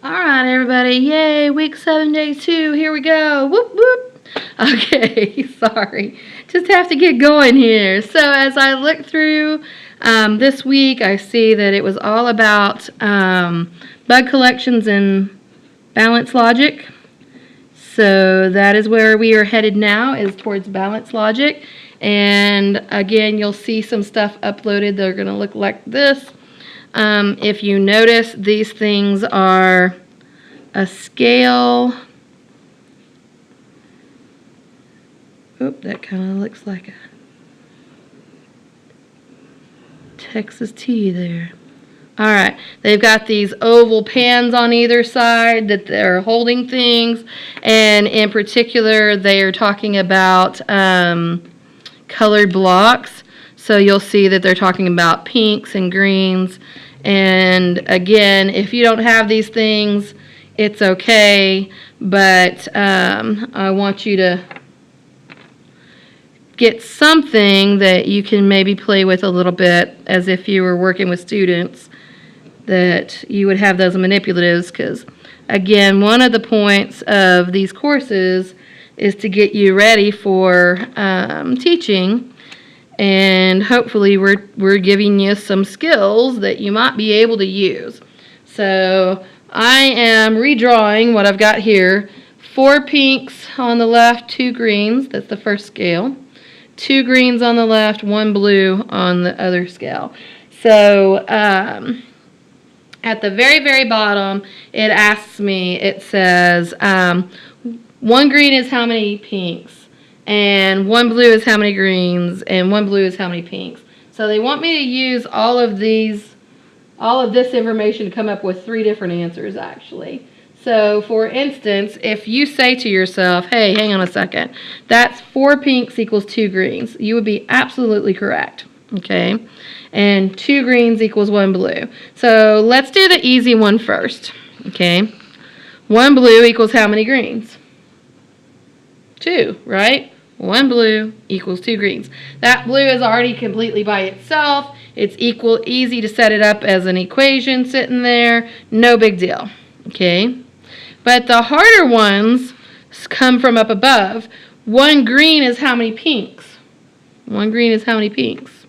All right, everybody. Yay, week 7, day 2. Here we go. Whoop, whoop. Okay, sorry. Just have to get going here. So as I look through this week, I see that it was all about bug collections and balance logic. So that is where we are headed now, is towards balance logic. And again, you'll see some stuff uploaded. They're going to look like this. If you notice, these things are a scale. Oop, that kind of looks like a Texas tea there. All right, they've got these oval pans on either side that they're holding things, and in particular, they are talking about colored blocks. So you'll see that they're talking about pinks and greens. And again, if you don't have these things, it's okay, but I want you to get something that you can maybe play with a little bit, as if you were working with students, that you would have those manipulatives, because again, one of the points of these courses is to get you ready for teaching, and hopefully we're giving you some skills that you might be able to use. So I am redrawing what I've got here. 4 pinks on the left, 2 greens, that's the first scale. 2 greens on the left, 1 blue on the other scale. So at the very, very bottom, it asks me, it says, 1 green is how many pinks, and 1 blue is how many greens, and 1 blue is how many pinks. So they want me to use all of this information to come up with 3 different answers, actually. So, for instance, if you say to yourself, hey, hang on a second, that's 4 pinks equals 2 greens, you would be absolutely correct, okay? And 2 greens equals 1 blue. So let's do the easy one first, okay? 1 blue equals how many greens? 2, right? 1 blue equals 2 greens. That blue is already completely by itself. It's easy to set it up as an equation sitting there. No big deal, okay? But the harder ones come from up above. 1 green is how many pinks? 1 green is how many pinks?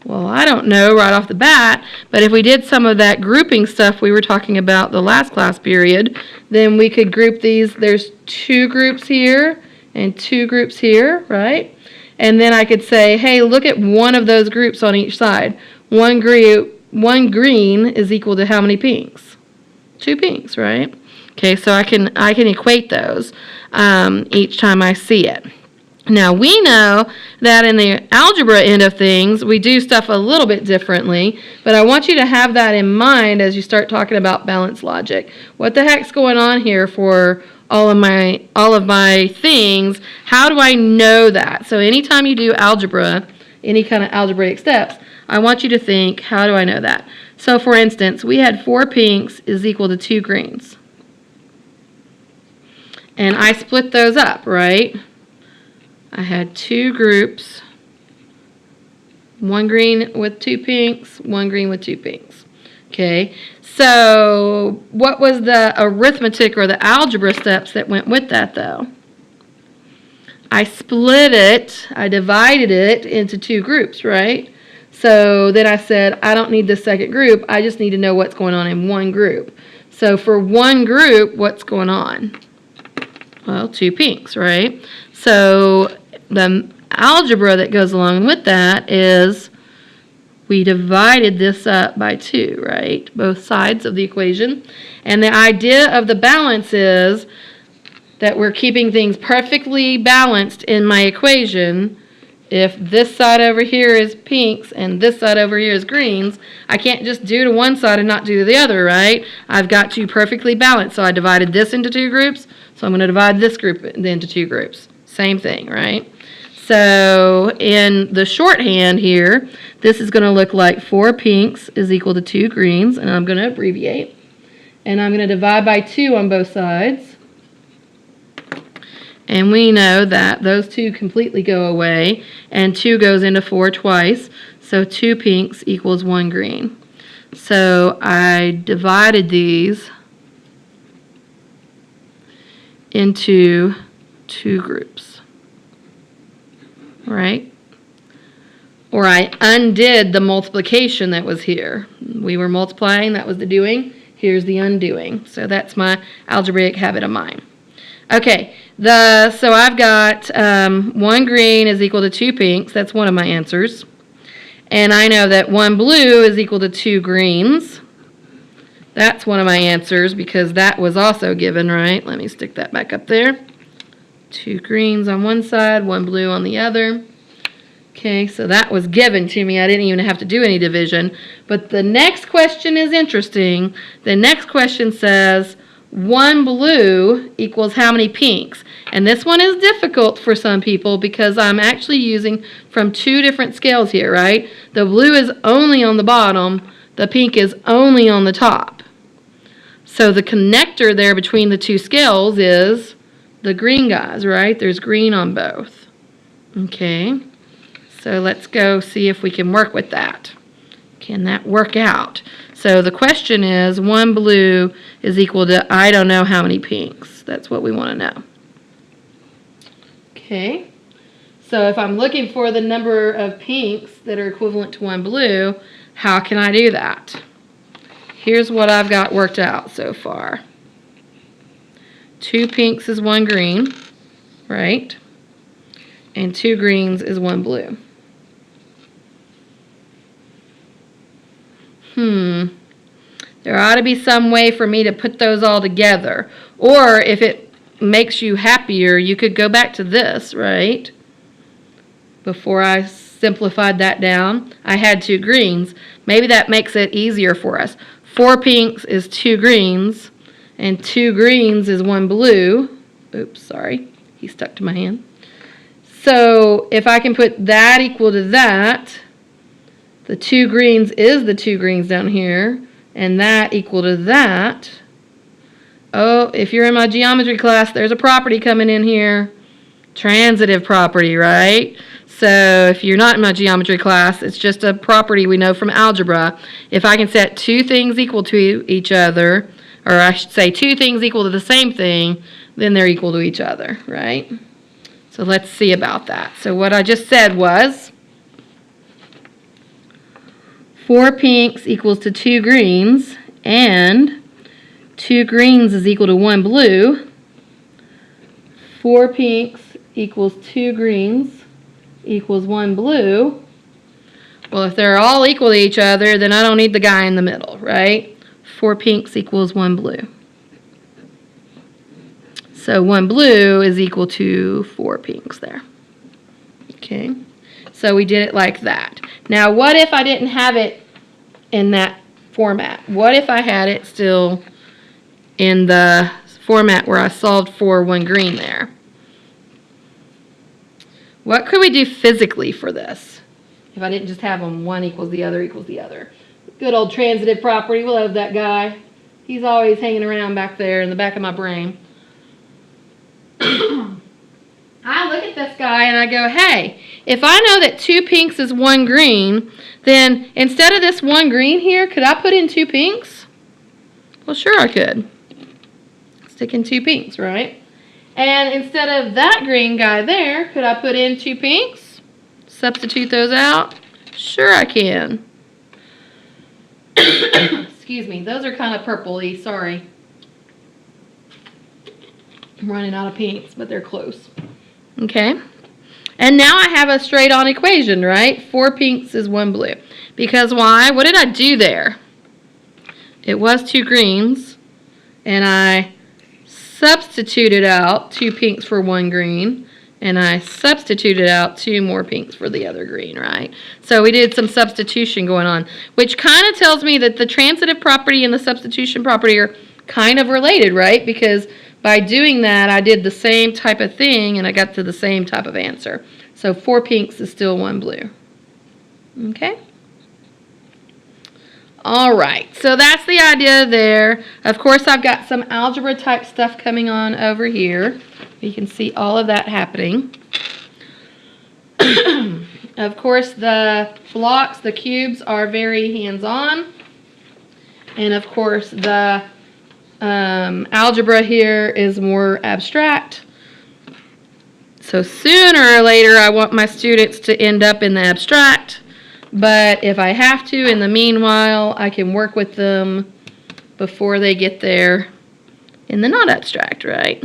Well, I don't know right off the bat, but if we did some of that grouping stuff we were talking about the last class period, then we could group these. There's 2 groups here and 2 groups here, right? And then I could say, hey, look at one of those groups on each side. 1 green is equal to how many pinks? 2 pinks, right? Okay, so I can equate those each time I see it. Now, we know that in the algebra end of things, we do stuff a little bit differently, but I want you to have that in mind as you start talking about balance logic. What the heck's going on here for all of my things? How do I know that? So anytime you do algebra, any kind of algebraic steps, I want you to think, how do I know that? So, for instance, we had 4 pinks is equal to 2 greens. And I split those up, right? I had 2 groups, 1 green with 2 pinks, 1 green with 2 pinks. Okay, so what was the arithmetic or the algebra steps that went with that, though? I split it, I divided it into 2 groups, right? So then I said, I don't need the second group, I just need to know what's going on in 1 group. So for 1 group, what's going on? Well, 2 pinks, right? So the algebra that goes along with that is we divided this up by 2, right? Both sides of the equation. And the idea of the balance is that we're keeping things perfectly balanced in my equation. If this side over here is pinks and this side over here is greens, I can't just do to one side and not do to the other, right? I've got to perfectly balance. So I divided this into 2 groups, so I'm going to divide this group into 2 groups. Same thing, right? So in the shorthand here, this is going to look like 4 pinks is equal to 2 greens, and I'm going to abbreviate. And I'm going to divide by 2 on both sides. And we know that those 2 completely go away, and 2 goes into 4 twice, so 2 pinks equals 1 green. So I divided these into two groups, right? Or I undid the multiplication that was here. We were multiplying, that was the doing. Here's the undoing. So that's my algebraic habit of mind. Okay, so I've got 1 green is equal to 2 pinks. That's one of my answers. And I know that 1 blue is equal to 2 greens. That's one of my answers because that was also given, right? Let me stick that back up there. 2 greens on one side, 1 blue on the other. Okay, so that was given to me. I didn't even have to do any division. But the next question is interesting. The next question says 1 blue equals how many pinks? And this one is difficult for some people because I'm actually using from 2 different scales here, right? The blue is only on the bottom. The pink is only on the top. So the connector there between the 2 scales is the green guys, right? There's green on both. Okay. So let's go see if we can work with that. Can that work out? So the question is 1 blue is equal to I don't know how many pinks. That's what we want to know. Okay. So if I'm looking for the number of pinks that are equivalent to 1 blue, how can I do that? Here's what I've got worked out so far. 2 pinks is 1 green, right? And 2 greens is 1 blue. There ought to be some way for me to put those all together. Or if it makes you happier, you could go back to this, right? Before I simplified that down, I had 2 greens. Maybe that makes it easier for us. 4 pinks is 2 greens, and 2 greens is 1 blue. Oops, sorry. He stuck to my hand. So if I can put that equal to that, the 2 greens is the 2 greens down here, and that equal to that. Oh, if you're in my geometry class, there's a property coming in here. Transitive property, right? So if you're not in my geometry class, it's just a property we know from algebra. If I can set 2 things equal to each other, or I should say 2 things equal to the same thing, then they're equal to each other, right? So let's see about that. So what I just said was 4 pinks equals to 2 greens, and 2 greens is equal to 1 blue. 4 pinks equals 2 greens equals 1 blue. Well, if they're all equal to each other, then I don't need the guy in the middle, right? 4 pinks equals 1 blue. So 1 blue is equal to 4 pinks there. Okay. So we did it like that. Now, what if I didn't have it in that format? What if I had it still in the format where I solved for 1 green there? What could we do physically for this? If I didn't just have them 1 equals the other equals the other. Good old transitive property. We love that guy. He's always hanging around back there in the back of my brain. I look at this guy and I go, hey, if I know that 2 pinks is 1 green, then instead of this 1 green here, could I put in 2 pinks? Well, sure I could. Stick in 2 pinks, right? And instead of that green guy there, could I put in 2 pinks? Substitute those out? Sure I can. Excuse me, those are kind of purple-y, sorry. I'm running out of pinks, but they're close. Okay. And now I have a straight-on equation, right? 4 pinks is 1 blue. Because why? What did I do there? It was 2 greens, and I substituted out 2 pinks for 1 green, and I substituted out 2 more pinks for the other green, right? So we did some substitution going on, which kind of tells me that the transitive property and the substitution property are kind of related, right? Because by doing that, I did the same type of thing, and I got to the same type of answer. So 4 pinks is still 1 blue. Okay? All right, so that's the idea there. Of course, I've got some algebra type stuff coming on over here. You can see all of that happening. Of course, the blocks, the cubes, are very hands-on. And of course, the algebra here is more abstract. So sooner or later, I want my students to end up in the abstract. But if I have to, in the meanwhile, I can work with them before they get there in the not abstract, right?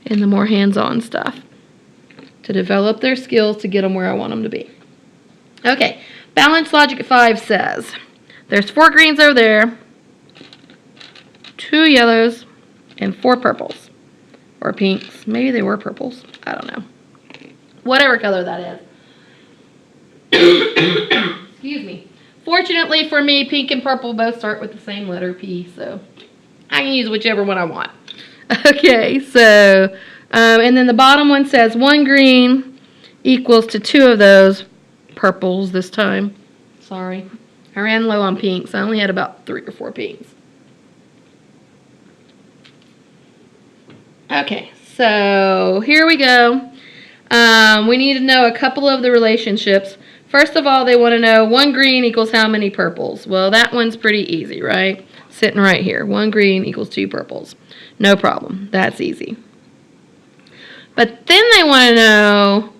In the more hands-on stuff to develop their skills to get them where I want them to be. Okay, balanced logic 5 says there's 4 greens over there, 2 yellows, and 4 purples. Or pinks. Maybe they were purples. I don't know. Whatever color that is. Excuse me. Fortunately for me, pink and purple both start with the same letter P, so I can use whichever one I want. Okay, so, and then the bottom one says 1 green equals to 2 of those purples this time. Sorry. I ran low on pinks. I only had about 3 or 4 pinks. Okay, so here we go. We need to know a couple of the relationships. First of all, they want to know 1 green equals how many purples? Well, that one's pretty easy, right? Sitting right here. 1 green equals 2 purples. No problem. That's easy. But then they want to know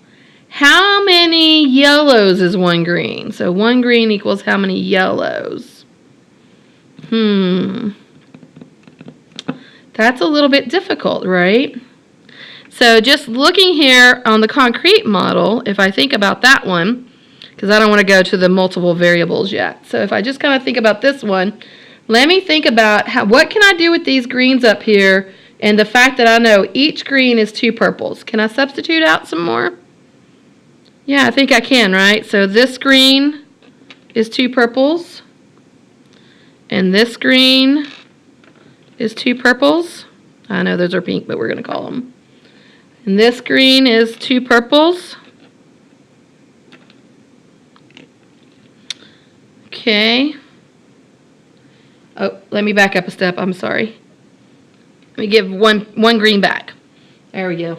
how many yellows is 1 green? So 1 green equals how many yellows? That's a little bit difficult, right? So just looking here on the concrete model, if I think about that one, because I don't want to go to the multiple variables yet. So if I just kind of think about this one, let me think about what can I do with these greens up here and the fact that I know each green is 2 purples. Can I substitute out some more? Yeah, I think I can, right? So this green is 2 purples, and this green is 2 purples. I know those are pink, but we're going to call them. And this green is 2 purples. Okay. Oh, let me back up a step. I'm sorry. Let me give one green back. There we go.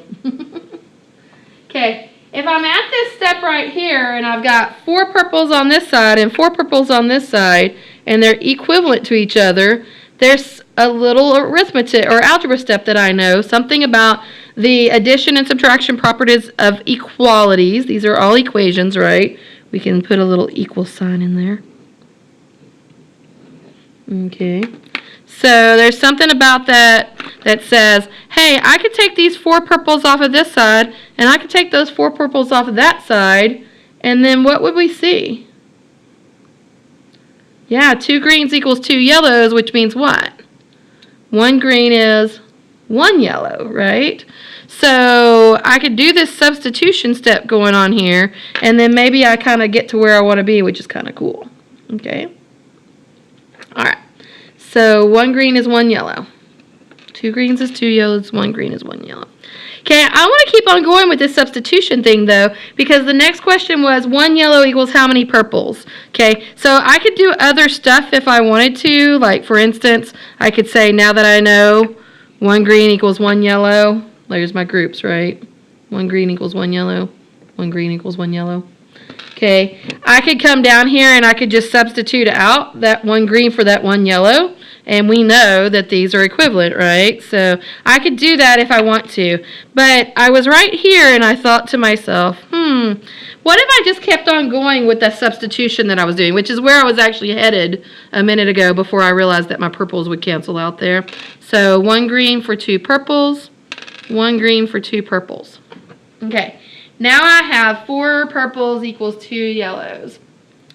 Okay. If I'm at this step right here and I've got 4 purples on this side and 4 purples on this side and they're equivalent to each other, there's a little arithmetic or algebra step that I know, something about the addition and subtraction properties of equalities. These are all equations, right? We can put a little equal sign in there. Okay. So there's something about that that says, hey, I could take these 4 purples off of this side, and I could take those 4 purples off of that side, and then what would we see? Yeah, 2 greens equals 2 yellows, which means what? 1 green is 1 yellow, right? So I could do this substitution step going on here, and then maybe I kind of get to where I want to be, which is kind of cool. Okay? All right. So 1 green is 1 yellow. 2 greens is 2 yellows. 1 green is 1 yellow. Okay, I want to keep on going with this substitution thing, though, because the next question was 1 yellow equals how many purples? Okay, so I could do other stuff if I wanted to. Like, for instance, I could say, now that I know 1 green equals 1 yellow, there's my groups, right? 1 green equals 1 yellow. 1 green equals 1 yellow. Okay, I could come down here and I could just substitute out that 1 green for that 1 yellow, and we know that these are equivalent, right? So I could do that if I want to. But I was right here and I thought to myself, what if I just kept on going with the substitution that I was doing, which is where I was actually headed a minute ago before I realized that my purples would cancel out there. So 1 green for 2 purples, 1 green for 2 purples. Okay. Now I have 4 purples equals 2 yellows.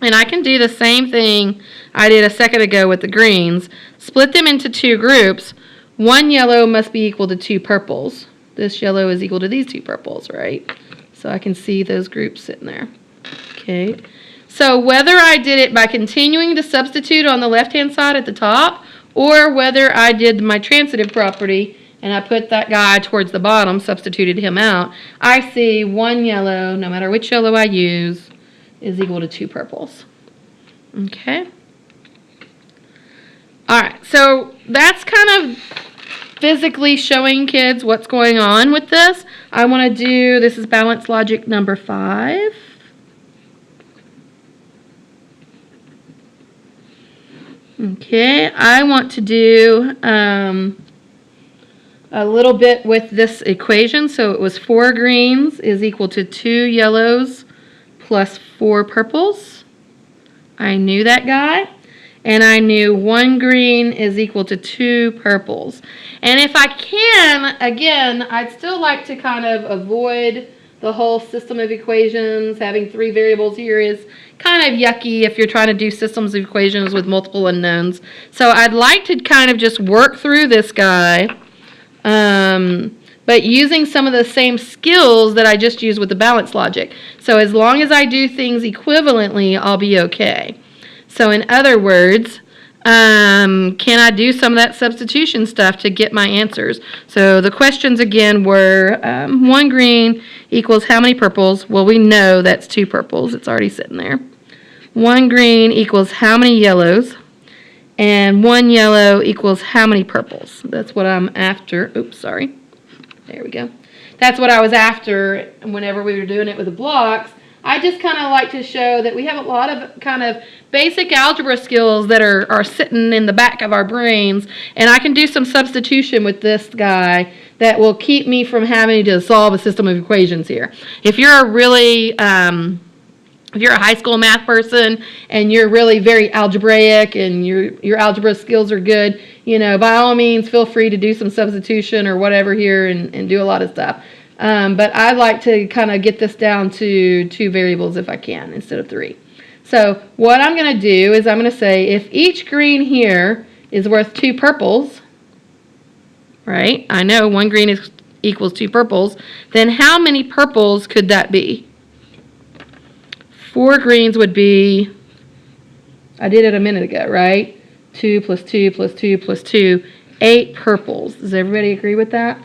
And I can do the same thing I did a second ago with the greens. Split them into 2 groups. 1 yellow must be equal to 2 purples. This yellow is equal to these 2 purples, right? So I can see those groups sitting there. Okay. So whether I did it by continuing to substitute on the left-hand side at the top, or whether I did my transitive property and I put that guy towards the bottom, substituted him out, I see 1 yellow, no matter which yellow I use, is equal to 2 purples. Okay? Alright, so that's kind of physically showing kids what's going on with this. I want to do, this is balanced logic number 5. Okay, I want to do a little bit with this equation. So it was 4 greens is equal to 2 yellows plus 4 purples. I knew that guy. And I knew 1 green is equal to 2 purples. And if I can, again, I'd still like to kind of avoid the whole system of equations. Having 3 variables here is kind of yucky if you're trying to do systems of equations with multiple unknowns. So I'd like to kind of just work through this guy, but using some of the same skills that I just used with the balance logic. So as long as I do things equivalently, I'll be okay. So in other words, can I do some of that substitution stuff to get my answers? So the questions again were 1 green equals how many purples? Well, we know that's 2 purples. It's already sitting there. 1 green equals how many yellows? And 1 yellow equals how many purples? That's what I'm after. Oops, sorry. There we go. That's what I was after whenever we were doing it with the blocks. I just kind of like to show that we have a lot of kind of basic algebra skills that are sitting in the back of our brains, and I can do some substitution with this guy that will keep me from having to solve a system of equations here. If you're a really if you're a high school math person and you're really very algebraic and your algebra skills are good, you know, by all means feel free to do some substitution or whatever here and do a lot of stuff. But I like to kind of get this down to 2 variables if I can instead of 3. So what I'm going to do is I'm going to say if each green here is worth 2 purples, right? I know 1 green equals 2 purples. Then how many purples could that be? 4 greens would be, I did it a minute ago, right? 2 plus 2 plus 2 plus 2, 8 purples. Does everybody agree with that?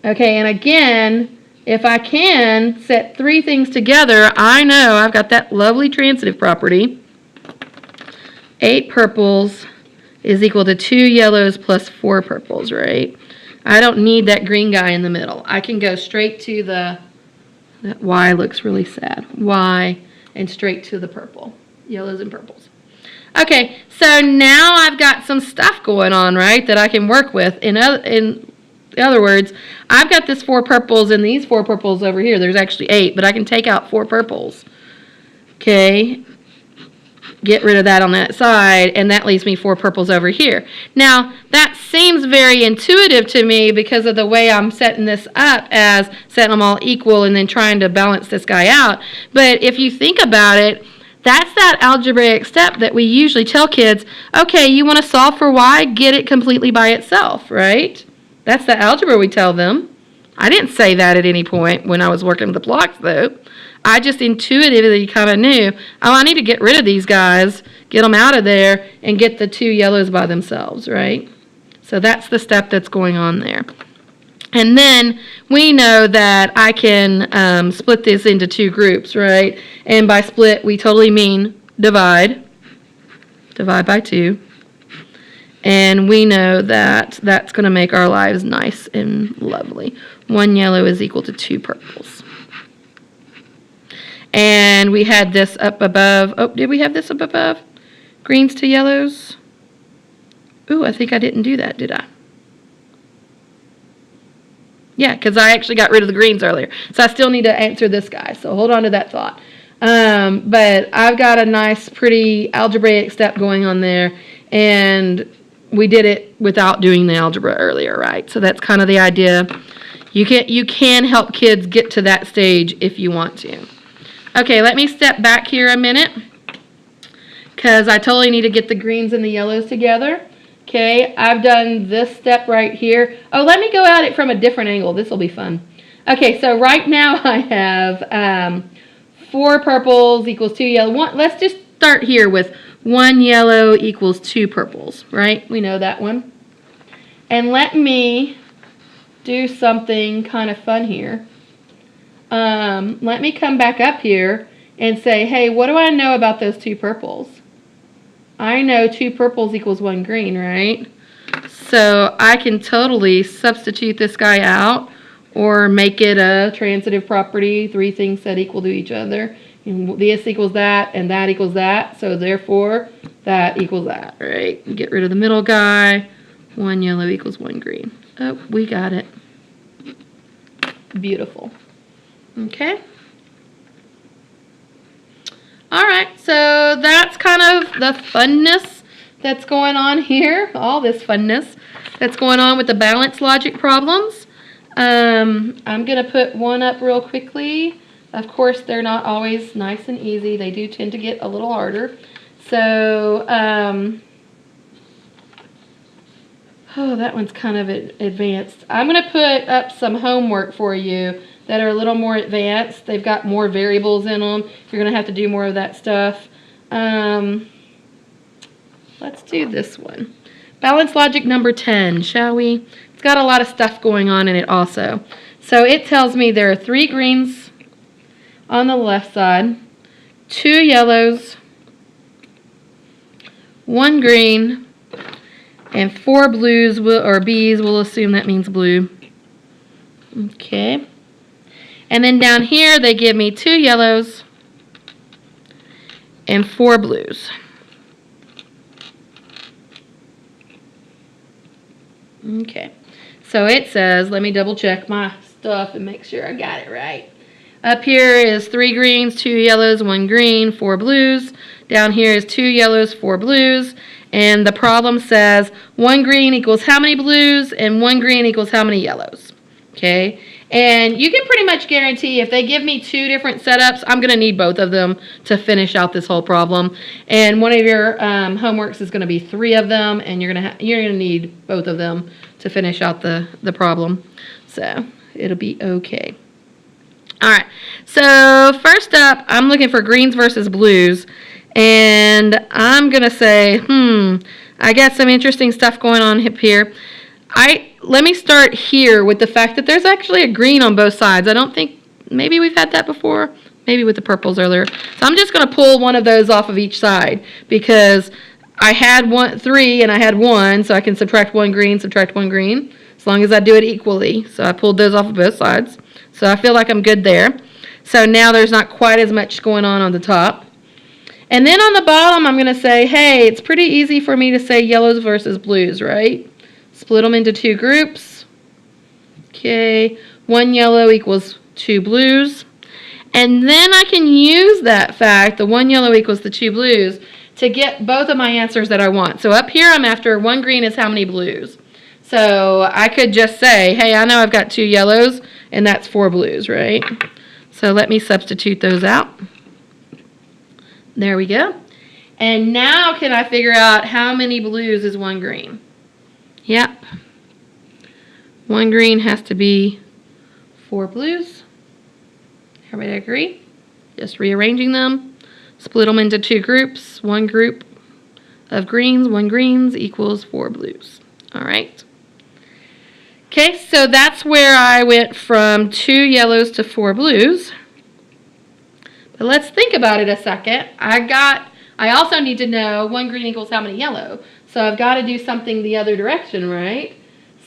Okay, and again, if I can set 3 things together, I know I've got that lovely transitive property. 8 purples is equal to 2 yellows plus 4 purples, right? I don't need that green guy in the middle. I can go straight to that Y looks really sad. Y and straight to the purple, yellows and purples. Okay, so now I've got some stuff going on, right, that I can work with. In other words, I've got this 4 purples and these 4 purples over here. There's actually 8, but I can take out 4 purples. Okay, get rid of that on that side, and that leaves me 4 purples over here. Now, that seems very intuitive to me because of the way I'm setting this up as setting them all equal and then trying to balance this guy out. But if you think about it, that's that algebraic step that we usually tell kids, okay, you want to solve for y, get it completely by itself, right? That's the algebra we tell them. I didn't say that at any point when I was working with the blocks, though. I just intuitively kind of knew, oh, I need to get rid of these guys, get them out of there, and get the 2 yellows by themselves, right? So that's the step that's going on there. And then we know that I can split this into 2 groups, right? And by split, we totally mean divide. Divide by 2. And we know that that's going to make our lives nice and lovely. 1 yellow is equal to 2 purples. And we had this up above. Oh, did we have this up above? Greens to yellows. Ooh, I think I didn't do that, did I? Yeah, because I actually got rid of the greens earlier. So I still need to answer this guy. So hold on to that thought. But I've got a nice, pretty algebraic step going on there. And we did it without doing the algebra earlier, right? So that's kind of the idea. You can help kids get to that stage if you want to. Okay, let me step back here a minute because I totally need to get the greens and the yellows together. Okay, I've done this step right here. Oh, let me go at it from a different angle. This will be fun. Okay, so right now I have 4 purples equals 2 yellow. Let's just start here with 1 yellow equals 2 purples, right? We know that one. And let me do something kind of fun here. Let me come back up here and say, hey, what do I know about those 2 purples? I know 2 purples equals 1 green, right? So I can totally substitute this guy out or make it a transitive property, 3 things set equal to each other. And this equals that, and that equals that. So therefore, that equals that, right? Get rid of the middle guy. 1 yellow equals 1 green. Oh, we got it. Beautiful. Okay. All right, so that's kind of the funness that's going on here. All this funness that's going on with the balance logic problems. I'm going to put one up real quickly. Of course, they're not always nice and easy. They do tend to get a little harder. So, oh, that one's kind of advanced. I'm going to put up some homework for you that are a little more advanced. They've got more variables in them. You're going to have to do more of that stuff. Let's do this one. Balance logic number 10, shall we? It's got a lot of stuff going on in it also. So it tells me there are 3 greens on the left side, 2 yellows, 1 green, and 4 blues, or B's, we'll assume that means blue. Okay. And then down here they give me 2 yellows and 4 blues. Okay. So it says, let me double check my stuff and make sure I got it right. Up here is 3 greens, 2 yellows, 1 green, 4 blues. Down here is 2 yellows, 4 blues. And the problem says 1 green equals how many blues and 1 green equals how many yellows. Okay? And you can pretty much guarantee if they give me 2 different setups, I'm going to need both of them to finish out this whole problem. And one of your homeworks is going to be 3 of them, and you're going to need both of them to finish out the problem. So it'll be okay. All right. So first up, I'm looking for greens versus blues. And I'm going to say, I got some interesting stuff going on here. Let me start here with the fact that there's actually a green on both sides. I don't think, maybe we've had that before, maybe with the purples earlier. So I'm just going to pull one of those off of each side because I had 3 and I had 1, so I can subtract 1 green, subtract 1 green, as long as I do it equally. So I pulled those off of both sides. So I feel like I'm good there. So now there's not quite as much going on the top. And then on the bottom, I'm going to say, hey, it's pretty easy for me to say yellows versus blues, right? Split them into 2 groups. Okay, 1 yellow equals 2 blues. And then I can use that fact, the 1 yellow equals the 2 blues, to get both of my answers that I want. So up here, I'm after 1 green is how many blues. So I could just say, hey, I know I've got 2 yellows, and that's 4 blues, right? So let me substitute those out. There we go. And now can I figure out how many blues is 1 green? Yep. 1 green has to be 4 blues. Everybody agree? Just rearranging them. Split them into 2 groups. 1 group of greens, 1 greens equals 4 blues. All right. Okay, so that's where I went from 2 yellows to 4 blues. But let's think about it a second. I also need to know 1 green equals how many yellow. So I've got to do something the other direction, right?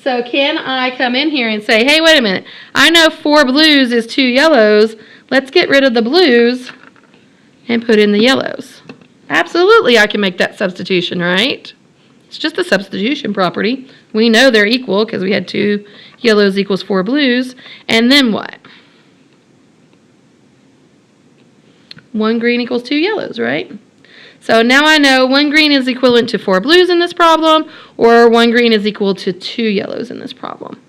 So can I come in here and say, hey, wait a minute. I know 4 blues is 2 yellows. Let's get rid of the blues and put in the yellows. Absolutely, I can make that substitution, right? It's just a substitution property. We know they're equal because we had 2 yellows equals 4 blues. And then what? 1 green equals 2 yellows, right? So now I know 1 green is equivalent to 4 blues in this problem, or 1 green is equal to 2 yellows in this problem.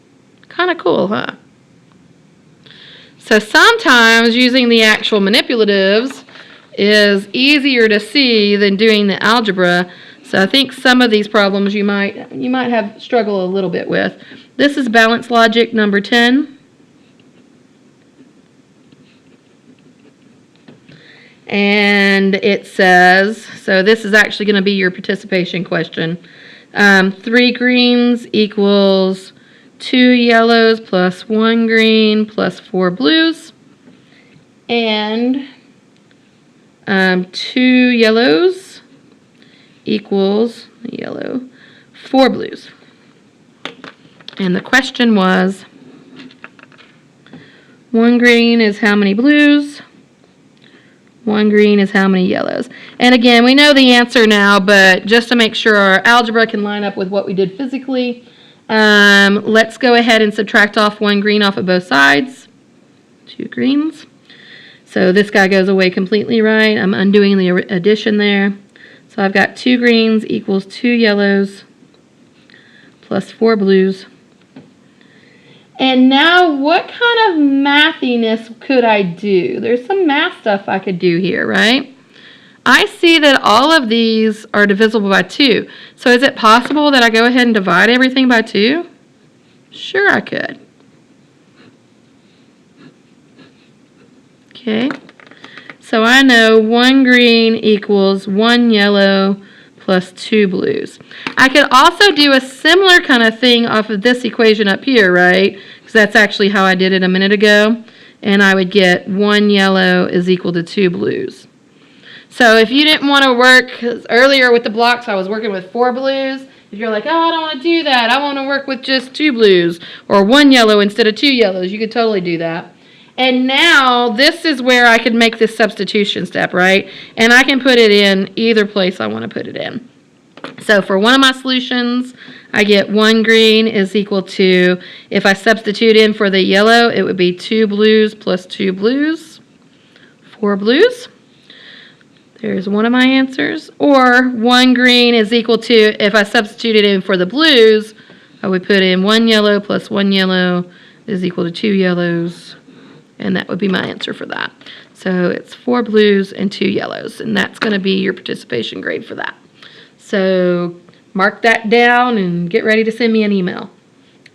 Kind of cool, huh? So sometimes using the actual manipulatives is easier to see than doing the algebra. So I think some of these problems you might have struggle a little bit with. This is balance logic number 10. And it says, so this is actually going to be your participation question. 3 greens equals 2 yellows plus 1 green plus 4 blues. And 2 yellows equals 4 blues. And the question was, 1 green is how many blues? 1 green is how many yellows? And again, we know the answer now, but just to make sure our algebra can line up with what we did physically, let's go ahead and subtract off 1 green off of both sides. 2 greens. So this guy goes away completely, right? I'm undoing the addition there. So I've got 2 greens equals 2 yellows plus 4 blues. And now what kind of mathiness could I do? There's some math stuff I could do here, right? I see that all of these are divisible by 2. So is it possible that I go ahead and divide everything by 2? Sure I could. Okay. So I know 1 green equals 1 yellow plus 2 blues. I could also do a similar kind of thing off of this equation up here, right? Because that's actually how I did it a minute ago. And I would get 1 yellow is equal to 2 blues. So if you didn't want to work, 'cause earlier with the blocks I was working with 4 blues. If you're like, oh, I don't want to do that. I want to work with just 2 blues or 1 yellow instead of 2 yellows. You could totally do that. And now this is where I could make this substitution step, right? And I can put it in either place I want to put it in. So for one of my solutions, I get 1 green is equal to, if I substitute in for the yellow, it would be 2 blues plus 2 blues, 4 blues. There's one of my answers. Or 1 green is equal to, if I substituted in for the blues, I would put in 1 yellow plus 1 yellow is equal to 2 yellows. And that would be my answer for that. So it's 4 blues and 2 yellows. And that's going to be your participation grade for that. So mark that down and get ready to send me an email.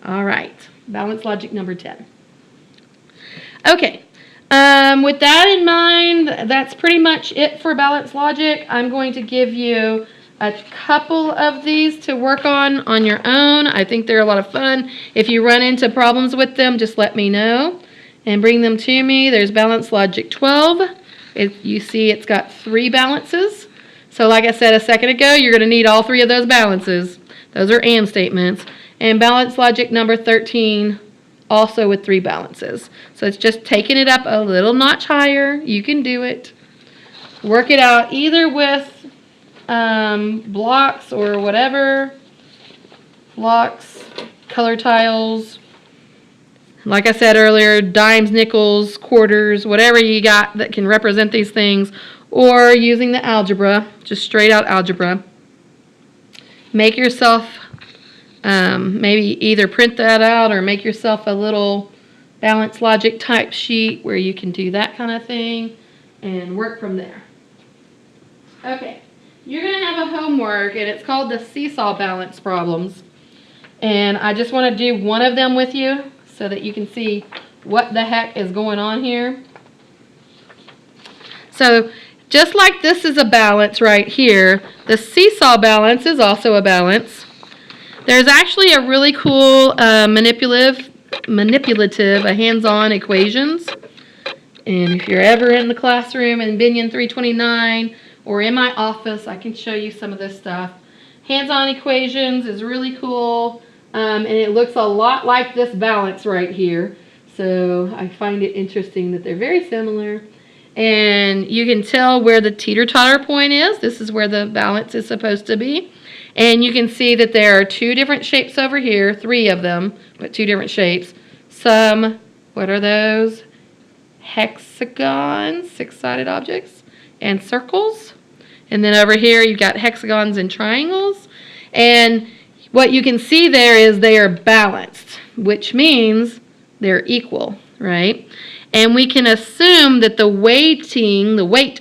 All right. Balance logic number 10. Okay. With that in mind, that's pretty much it for balance logic. I'm going to give you a couple of these to work on your own. I think they're a lot of fun. If you run into problems with them, just let me know and bring them to me. There's balance logic 12. You see it's got 3 balances. So like I said a second ago, you're going to need all 3 of those balances. Those are and statements. And balance logic number 13, also with 3 balances. So it's just taking it up a little notch higher. You can do it. Work it out either with blocks or whatever. Blocks, color tiles. Like I said earlier, dimes, nickels, quarters, whatever you got that can represent these things, or using the algebra, just straight out algebra. Make yourself, maybe either print that out or make yourself a little balance logic type sheet where you can do that kind of thing and work from there. Okay, you're going to have a homework and it's called the seesaw balance problems. And I just want to do one of them with you so that you can see what the heck is going on here. So just like this is a balance right here, the seesaw balance is also a balance. There's actually a really cool manipulative, hands-on equations. And if you're ever in the classroom in Binion 329 or in my office, I can show you some of this stuff. Hands-on equations is really cool. And it looks a lot like this balance right here. So I find it interesting that they're very similar. And you can tell where the teeter-totter point is. This is where the balance is supposed to be. And you can see that there are 2 different shapes over here, 3 of them, but 2 different shapes. Some, what are those? Hexagons, 6-sided objects, and circles. And then over here you've got hexagons and triangles. And what you can see there is they are balanced, which means they're equal, right? And we can assume that the weight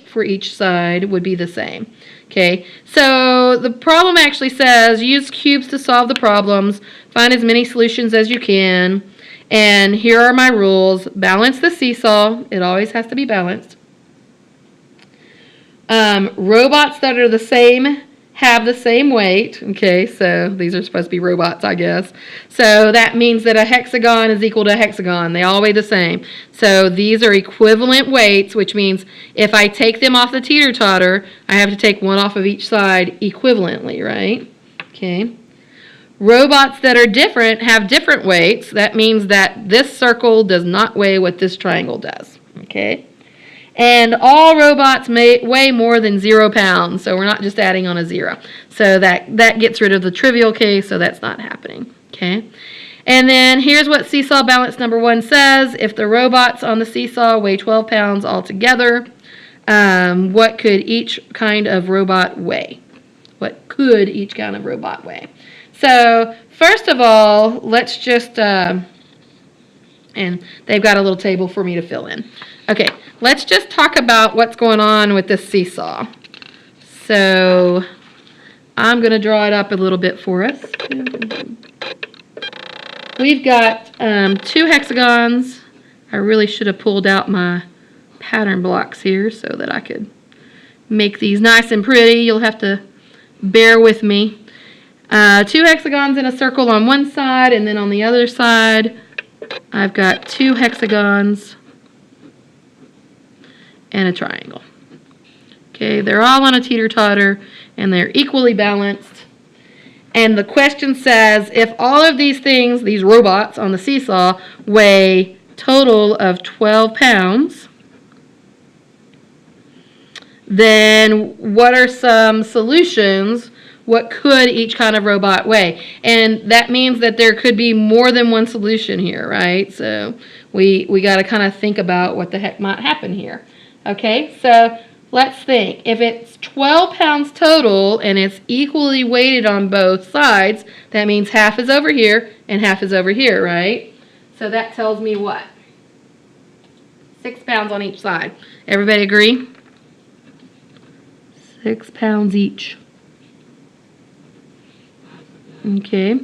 for each side would be the same. Okay, so the problem actually says use cubes to solve the problems, find as many solutions as you can, and here are my rules. Balance the seesaw, it always has to be balanced. Robots that are the same have the same weight. Okay, so these are supposed to be robots, I guess. So that means that a hexagon is equal to a hexagon. They all weigh the same. So these are equivalent weights, which means if I take them off the teeter-totter, I have to take one off of each side equivalently, right? Okay. Robots that are different have different weights. That means that this circle does not weigh what this triangle does. Okay. And all robots weigh more than 0 pounds, so we're not just adding on a 0. So that gets rid of the trivial case, so that's not happening. Okay. And then here's what seesaw balance number 1 says. If the robots on the seesaw weigh 12 pounds altogether, what could each kind of robot weigh? What could each kind of robot weigh? So first of all, let's just, and they've got a little table for me to fill in. Okay, let's just talk about what's going on with this seesaw. So I'm going to draw it up a little bit for us. We've got 2 hexagons. I really should have pulled out my pattern blocks here so that I could make these nice and pretty. You'll have to bear with me. 2 hexagons in a circle on one side, and then on the other side I've got 2 hexagons and a triangle. Okay, they're all on a teeter-totter and they're equally balanced. And the question says, if all of these things, these robots on the seesaw, weigh total of 12 pounds, then what are some solutions? What could each kind of robot weigh? And that means that there could be more than one solution here, right? So we got to kind of think about what the heck might happen here. Okay, so let's think. If it's 12 pounds total and it's equally weighted on both sides, that means half is over here and half is over here, right? So that tells me what? 6 pounds on each side. Everybody agree? 6 pounds each. Okay.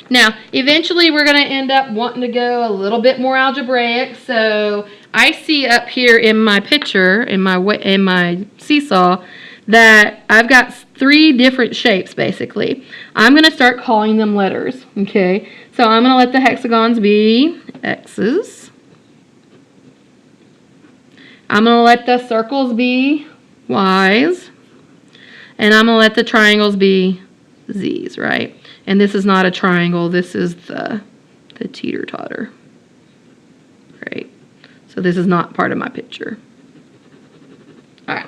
Now, eventually we're going to end up wanting to go a little bit more algebraic. So I see up here in my picture, in my seesaw, that I've got 3 different shapes basically. I'm going to start calling them letters. Okay. So I'm going to let the hexagons be X's. I'm going to let the circles be Y's. And I'm going to let the triangles be Z's, right? And this is not a triangle. This is the teeter-totter, right? So this is not part of my picture. All right.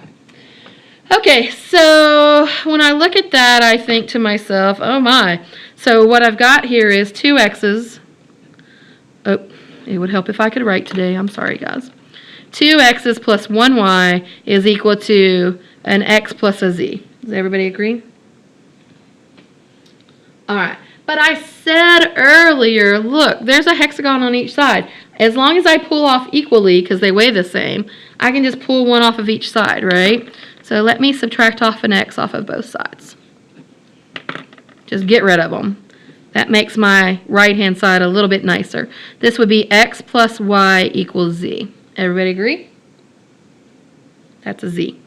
Okay, so when I look at that, I think to myself, oh my. So what I've got here is 2 X's. Oh, it would help if I could write today. I'm sorry, guys. 2 X's plus 1 Y is equal to an X plus a Z. Does everybody agree? All right, but I said earlier, look, there's a hexagon on each side. As long as I pull off equally, because they weigh the same, I can just pull one off of each side, right? So let me subtract off an X off of both sides. Just get rid of them. That makes my right-hand side a little bit nicer. This would be X plus Y equals Z. Everybody agree? That's a Z.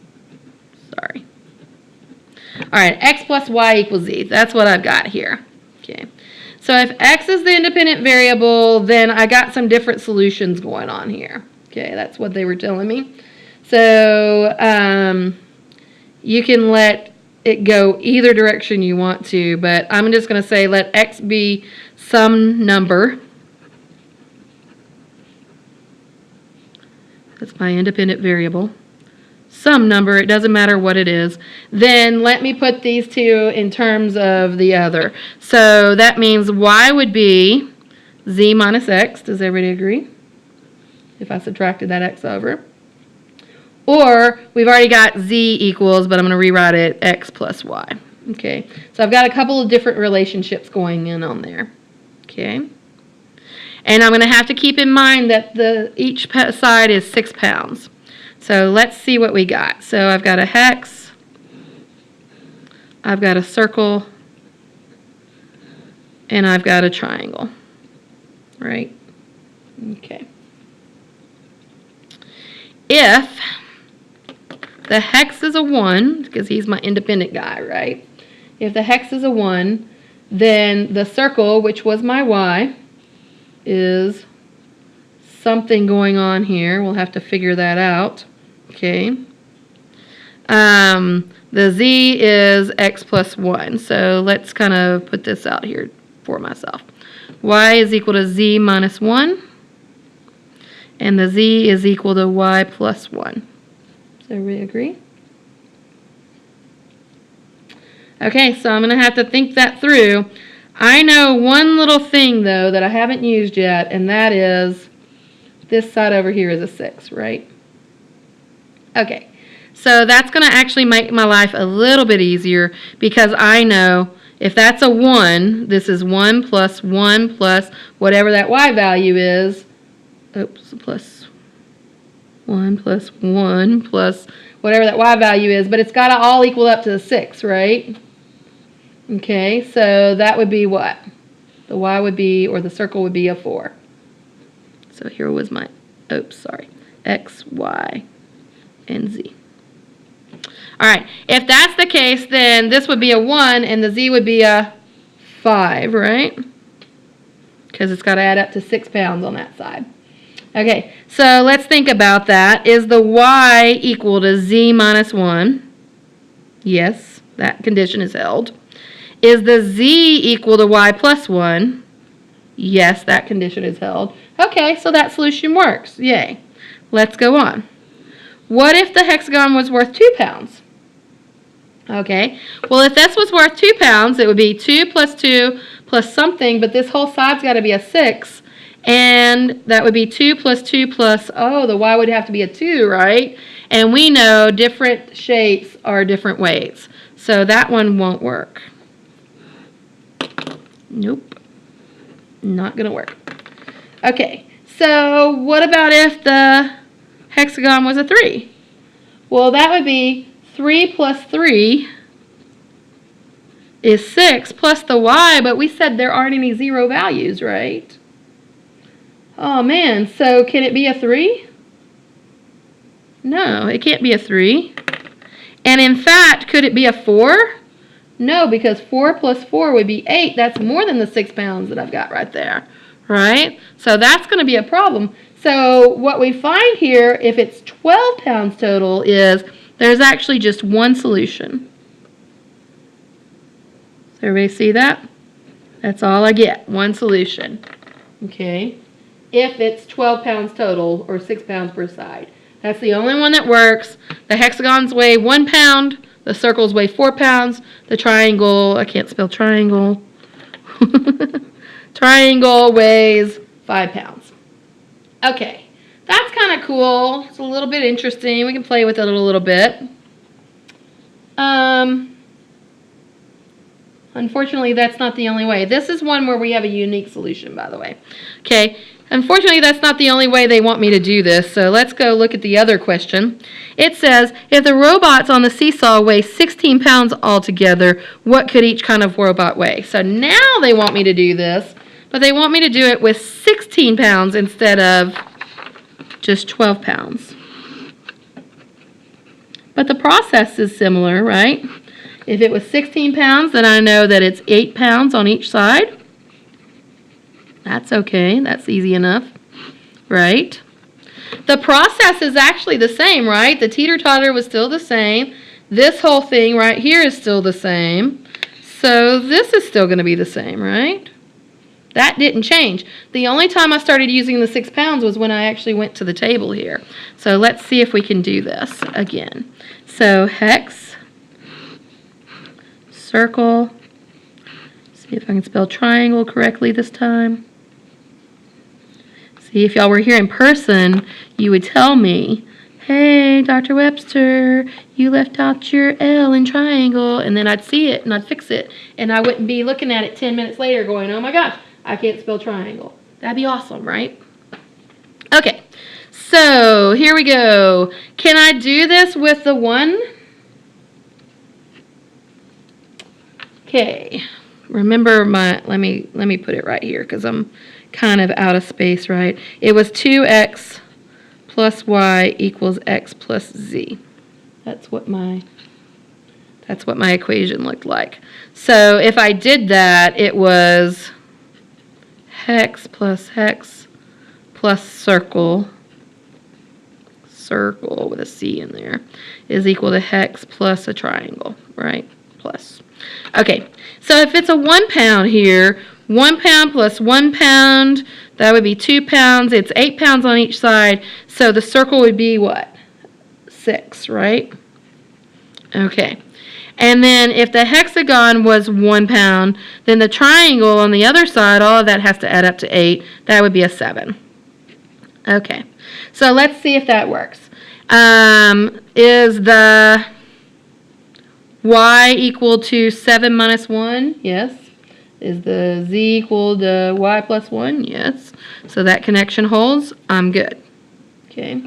Sorry. All right, X plus Y equals Z. That's what I've got here. Okay. So if X is the independent variable, then I got some different solutions going on here. Okay, that's what they were telling me. So you can let it go either direction you want to, but I'm just going to say let X be some number. That's my independent variable. Some number, it doesn't matter what it is. Then let me put these 2 in terms of the other. So that means Y would be Z minus X. Does everybody agree? If I subtracted that X over. Or we've already got Z equals, but I'm going to rewrite it X plus Y. Okay, so I've got a couple of different relationships going in on there. Okay, and I'm going to have to keep in mind that each side is 6 pounds. So let's see what we got. So I've got a hex, I've got a circle, and I've got a triangle, right? Okay. If the hex is a 1, because he's my independent guy, right? If the hex is a 1, then the circle, which was my Y, is something going on here. We'll have to figure that out. Okay. The Z is X plus 1. So let's kind of put this out here for myself. Y is equal to Z minus 1. And the Z is equal to Y plus 1. Does everybody agree? Okay, so I'm going to have to think that through. I know one little thing, though, that I haven't used yet, and that is this side over here is a 6, right? Okay, so that's going to actually make my life a little bit easier because I know if that's a 1, this is 1 plus whatever that y value is. Oops, plus 1 plus 1 plus whatever that y value is, but it's got to all equal up to the 6, right? Okay, so that would be what? The y would be, or the circle would be a 4. So here was my, x, y, and z. All right, if that's the case, then this would be a 1 and the z would be a 5, right? Because it's got to add up to 6 pounds on that side. Okay, so let's think about that. Is the y equal to z minus 1? Yes, that condition is held. Is the z equal to y plus 1? Yes, that condition is held. Okay, so that solution works. Yay. Let's go on. What if the hexagon was worth 2 pounds? Okay, well, if this was worth 2 pounds, it would be 2 plus something, but this whole side's got to be a 6. And that would be 2 plus 2 plus, the y would have to be a 2, right? And we know different shapes are different weights. So that one won't work. Nope. Not going to work. Okay, so what about if the hexagon was a 3? Well, that would be 3 plus 3 is 6 plus the y, but we said there aren't any 0 values, right? Oh man, so can it be a 3? No, it can't be a 3. And in fact, could it be a 4? No, because 4 plus 4 would be 8. That's more than the 6 pounds that I've got right there, right? So that's going to be a problem. So what we find here, if it's 12 pounds total, is there's actually just one solution. Does everybody see that? That's all I get, one solution. Okay. If it's 12 pounds total or 6 pounds per side. That's the only one that works. The hexagons weigh 1 pound. The circles weigh 4 pounds. The triangle, I can't spell triangle. Triangle weighs 5 pounds. Okay, that's kind of cool. It's a little bit interesting. We can play with it a little bit. Unfortunately, that's not the only way. This is one where we have a unique solution, by the way. Okay. Unfortunately, that's not the only way they want me to do this, so let's go look at the other question. It says, if the robots on the seesaw weigh 16 pounds altogether, what could each kind of robot weigh? So now they want me to do this, but they want me to do it with 16 pounds instead of just 12 pounds. But the process is similar, right? If it was 16 pounds, then I know that it's 8 pounds on each side. That's okay. That's easy enough, right? The process is actually the same, right? The teeter-totter was still the same. This whole thing right here is still the same. So this is still going to be the same, right? That didn't change. The only time I started using the 6 pounds was when I actually went to the table here. So let's see if we can do this again. So hex, circle, see if I can spell triangle correctly this time. See, if y'all were here in person, you would tell me, hey, Dr. Webster, you left out your L in triangle, and then I'd see it and I'd fix it, and I wouldn't be looking at it 10 minutes later going, oh my gosh, I can't spell triangle. That'd be awesome, right? Okay, so here we go. Can I do this with the 1? Okay, remember let me put it right here because I'm kind of out of space, right? It was 2x plus y equals x plus z. That's what my equation looked like. So if I did that, it was hex plus circle with a C in there is equal to hex plus a triangle, right? Plus. Okay, so if it's a 1 pound here, 1 pound plus 1 pound, that would be 2 pounds. It's 8 pounds on each side, so the circle would be what? 6, right? Okay. And then if the hexagon was 1 pound, then the triangle on the other side, all of that has to add up to 8. That would be a 7. Okay. So let's see if that works. Is the y equal to 7 minus 1? Yes. Is the z equal to y plus 1? Yes. So that connection holds. I'm good. Okay.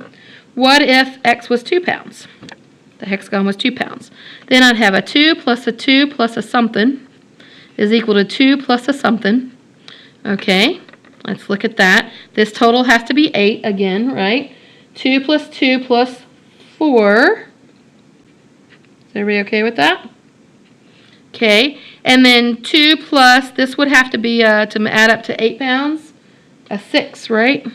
What if x was 2 pounds? The hexagon was 2 pounds. Then I'd have a 2 plus a 2 plus a something is equal to 2 plus a something. Okay, let's look at that. This total has to be 8 again, right? 2 plus 2 plus 4. Is everybody okay with that? Okay, and then 2 plus, this would have to be, to add up to 8 pounds, a 6, right?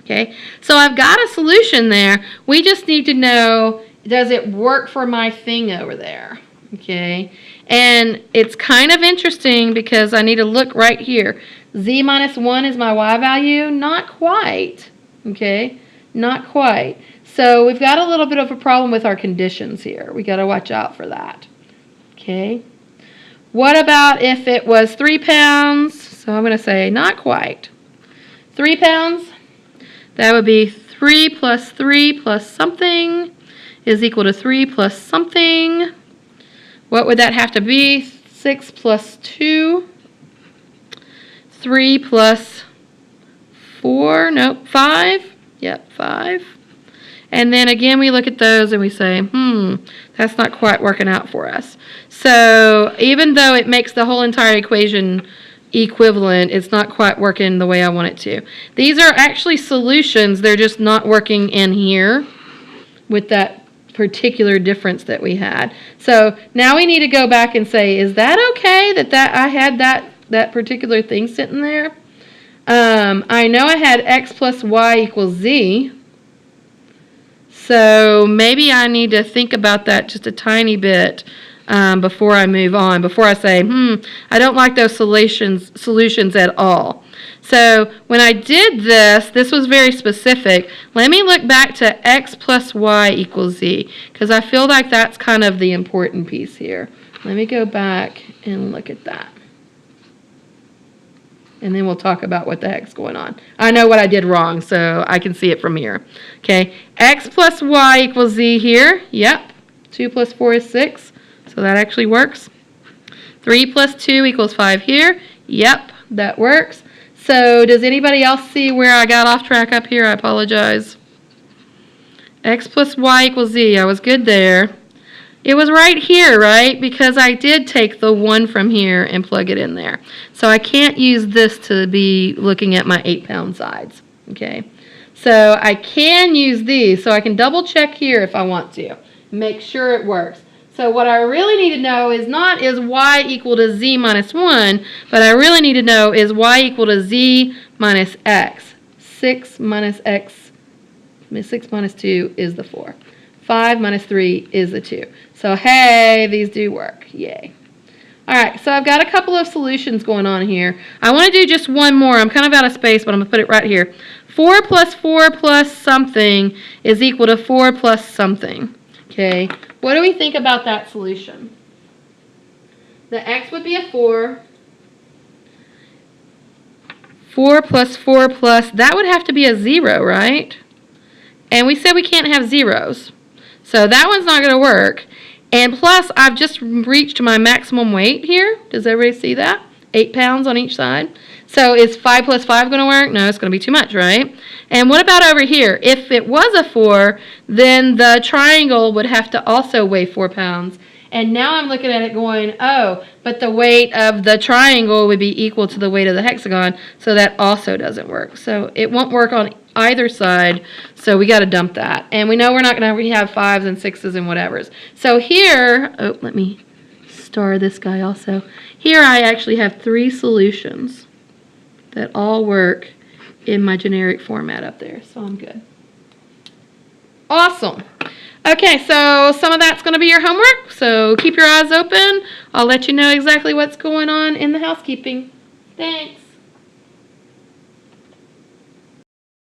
Okay, so I've got a solution there. We just need to know, does it work for my thing over there? Okay, and it's kind of interesting because I need to look right here. Z minus 1 is my y value? Not quite. Okay, not quite. So we've got a little bit of a problem with our conditions here. We got to watch out for that. Okay, what about if it was 3 pounds? So I'm going to say not quite. 3 pounds, that would be 3 plus 3 plus something is equal to 3 plus something. What would that have to be? 6 plus 2. 3 plus 4. Nope, 5. Yep, 5. And then again we look at those and we say, that's not quite working out for us. So even though it makes the whole entire equation equivalent, it's not quite working the way I want it to. These are actually solutions. They're just not working in here with that particular difference that we had. So now we need to go back and say, is that okay that I had that particular thing sitting there? I know I had x plus y equals z. So maybe I need to think about that just a tiny bit before I move on, before I say, I don't like those solutions at all. So when I did this was very specific. Let me look back to x plus y equals z, because I feel like that's kind of the important piece here. Let me go back and look at that. And then we'll talk about what the heck's going on. I know what I did wrong, so I can see it from here. Okay, x plus y equals z here. Yep, 2 plus 4 is 6, so that actually works. 3 plus 2 equals 5 here. Yep, that works. So does anybody else see where I got off track up here? I apologize. X plus y equals z. I was good there. It was right here, right? Because I did take the 1 from here and plug it in there. So I can't use this to be looking at my 8-pound sides. Okay. So I can use these. So I can double check here if I want to. Make sure it works. So what I really need to know is not is y equal to z minus 1, but I really need to know is y equal to z minus x. 6 minus x, 6 minus 2 is the 4. 5 minus 3 is the 2. So hey, these do work. Yay. All right, so I've got a couple of solutions going on here. I want to do just one more. I'm kind of out of space, but I'm going to put it right here. 4 plus something is equal to 4 plus something. Okay, what do we think about that solution? The x would be a 4. 4 plus 4 plus, that would have to be a 0, right? And we said we can't have zeros. So that one's not going to work. And plus, I've just reached my maximum weight here. Does everybody see that? 8 pounds on each side. So is 5 plus 5 going to work? No, it's going to be too much, right? And what about over here? If it was a 4, then the triangle would have to also weigh 4 pounds. And now I'm looking at it going, oh, but the weight of the triangle would be equal to the weight of the hexagon, so that also doesn't work. So it won't work on either side, so we got to dump that. And we know we're not going to have 5s and 6s and whatevers. So here, oh, let me star this guy also. Here I actually have 3 solutions that all work in my generic format up there, so I'm good. Awesome. Okay, so some of that's going to be your homework, so keep your eyes open. I'll let you know exactly what's going on in the housekeeping. Thanks.